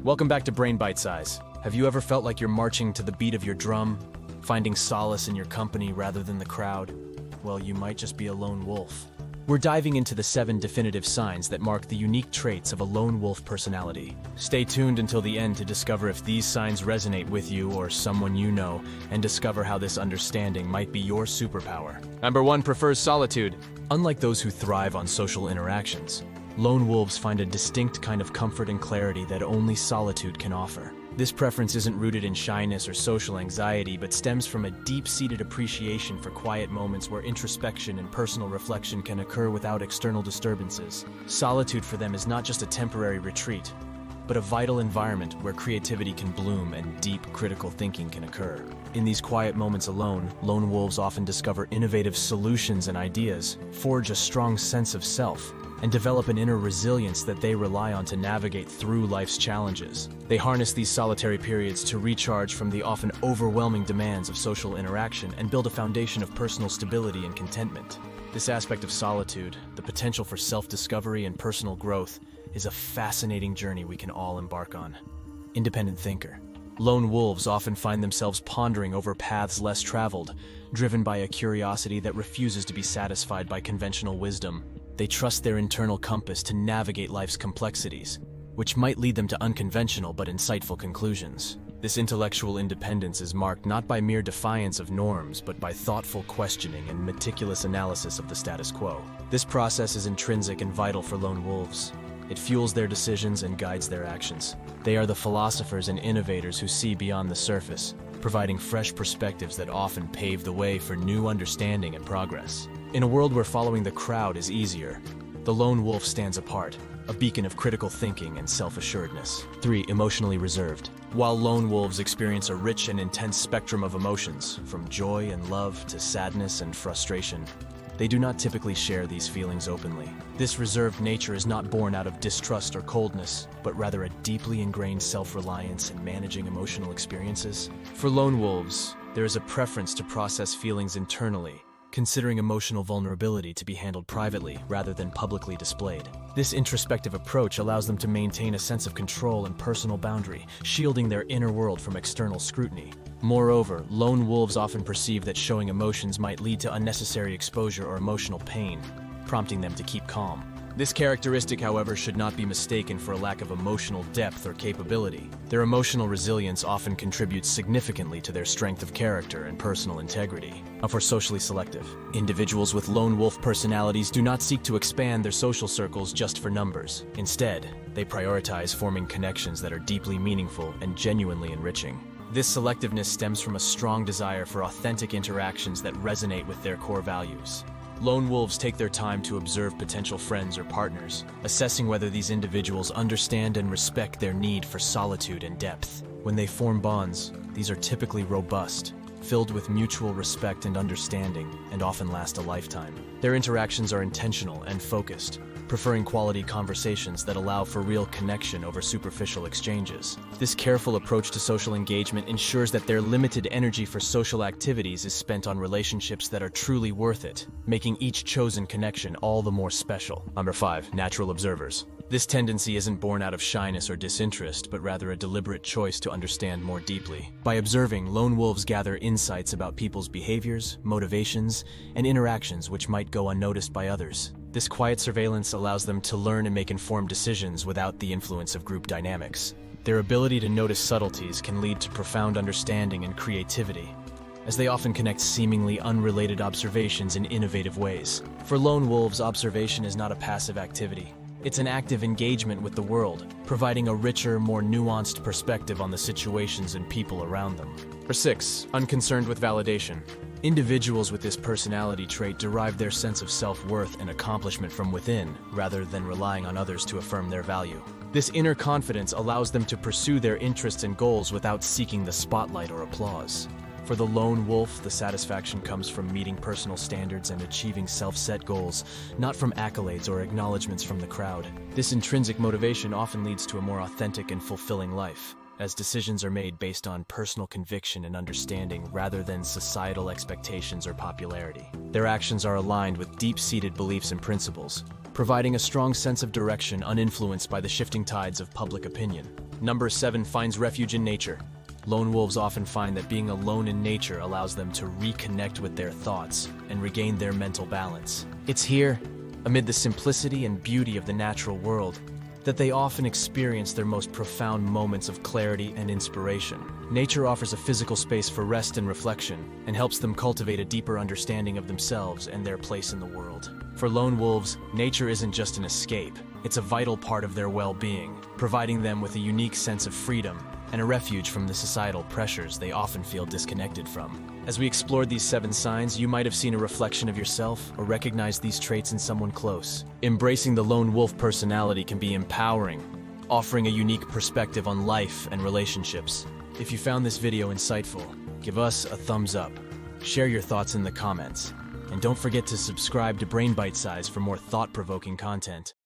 Welcome back to Brain Bitesize. Have you ever felt like you're marching to the beat of your drum, finding solace in your company rather than the crowd? Well, you might just be a lone wolf. We're diving into the 7 definitive signs that mark the unique traits of a lone wolf personality. Stay tuned until the end to discover if these signs resonate with you or someone you know, and discover how this understanding might be your superpower. Number 1 prefers solitude. Unlike those who thrive on social interactions, lone wolves find a distinct kind of comfort and clarity that only solitude can offer. This preference isn't rooted in shyness or social anxiety, but stems from a deep-seated appreciation for quiet moments where introspection and personal reflection can occur without external disturbances. Solitude for them is not just a temporary retreat, but a vital environment where creativity can bloom and deep critical thinking can occur. In these quiet moments alone, lone wolves often discover innovative solutions and ideas, forge a strong sense of self, and develop an inner resilience that they rely on to navigate through life's challenges. They harness these solitary periods to recharge from the often overwhelming demands of social interaction and build a foundation of personal stability and contentment. This aspect of solitude, the potential for self-discovery and personal growth, is a fascinating journey we can all embark on. Independent thinker. Lone wolves often find themselves pondering over paths less traveled, driven by a curiosity that refuses to be satisfied by conventional wisdom. They trust their internal compass to navigate life's complexities, which might lead them to unconventional but insightful conclusions. This intellectual independence is marked not by mere defiance of norms, but by thoughtful questioning and meticulous analysis of the status quo. This process is intrinsic and vital for lone wolves. It fuels their decisions and guides their actions. They are the philosophers and innovators who see beyond the surface, providing fresh perspectives that often pave the way for new understanding and progress. In a world where following the crowd is easier, the lone wolf stands apart, a beacon of critical thinking and self-assuredness. 3. Emotionally reserved. While lone wolves experience a rich and intense spectrum of emotions, from joy and love to sadness and frustration, they do not typically share these feelings openly. This reserved nature is not born out of distrust or coldness, but rather a deeply ingrained self-reliance in managing emotional experiences. For lone wolves, there is a preference to process feelings internally, considering emotional vulnerability to be handled privately rather than publicly displayed. This introspective approach allows them to maintain a sense of control and personal boundary, shielding their inner world from external scrutiny. Moreover, lone wolves often perceive that showing emotions might lead to unnecessary exposure or emotional pain, prompting them to keep calm. This characteristic, however, should not be mistaken for a lack of emotional depth or capability. Their emotional resilience often contributes significantly to their strength of character and personal integrity. For socially selective, individuals with lone wolf personalities do not seek to expand their social circles just for numbers. Instead, they prioritize forming connections that are deeply meaningful and genuinely enriching. This selectiveness stems from a strong desire for authentic interactions that resonate with their core values. Lone wolves take their time to observe potential friends or partners, assessing whether these individuals understand and respect their need for solitude and depth. When they form bonds, these are typically robust, filled with mutual respect and understanding, and often last a lifetime. Their interactions are intentional and focused, preferring quality conversations that allow for real connection over superficial exchanges. This careful approach to social engagement ensures that their limited energy for social activities is spent on relationships that are truly worth it, making each chosen connection all the more special. Number 5. Natural observers. This tendency isn't born out of shyness or disinterest, but rather a deliberate choice to understand more deeply. By observing, lone wolves gather insights about people's behaviors, motivations, and interactions which might go unnoticed by others. This quiet surveillance allows them to learn and make informed decisions without the influence of group dynamics. Their ability to notice subtleties can lead to profound understanding and creativity, as they often connect seemingly unrelated observations in innovative ways. For lone wolves, observation is not a passive activity. It's an active engagement with the world, providing a richer, more nuanced perspective on the situations and people around them. Number 6. Unconcerned with validation. Individuals with this personality trait derive their sense of self-worth and accomplishment from within, rather than relying on others to affirm their value. This inner confidence allows them to pursue their interests and goals without seeking the spotlight or applause. For the lone wolf, the satisfaction comes from meeting personal standards and achieving self-set goals, not from accolades or acknowledgments from the crowd. This intrinsic motivation often leads to a more authentic and fulfilling life, as decisions are made based on personal conviction and understanding rather than societal expectations or popularity. Their actions are aligned with deep-seated beliefs and principles, providing a strong sense of direction uninfluenced by the shifting tides of public opinion. Number 7 finds refuge in nature. Lone wolves often find that being alone in nature allows them to reconnect with their thoughts and regain their mental balance. It's here, amid the simplicity and beauty of the natural world, that they often experience their most profound moments of clarity and inspiration. Nature offers a physical space for rest and reflection, and helps them cultivate a deeper understanding of themselves and their place in the world. For lone wolves, nature isn't just an escape, it's a vital part of their well-being, providing them with a unique sense of freedom and a refuge from the societal pressures they often feel disconnected from. As we explored these 7 signs, you might have seen a reflection of yourself or recognized these traits in someone close. Embracing the lone wolf personality can be empowering, offering a unique perspective on life and relationships. If you found this video insightful, give us a thumbs up, share your thoughts in the comments, and don't forget to subscribe to Bitesize for more thought-provoking content.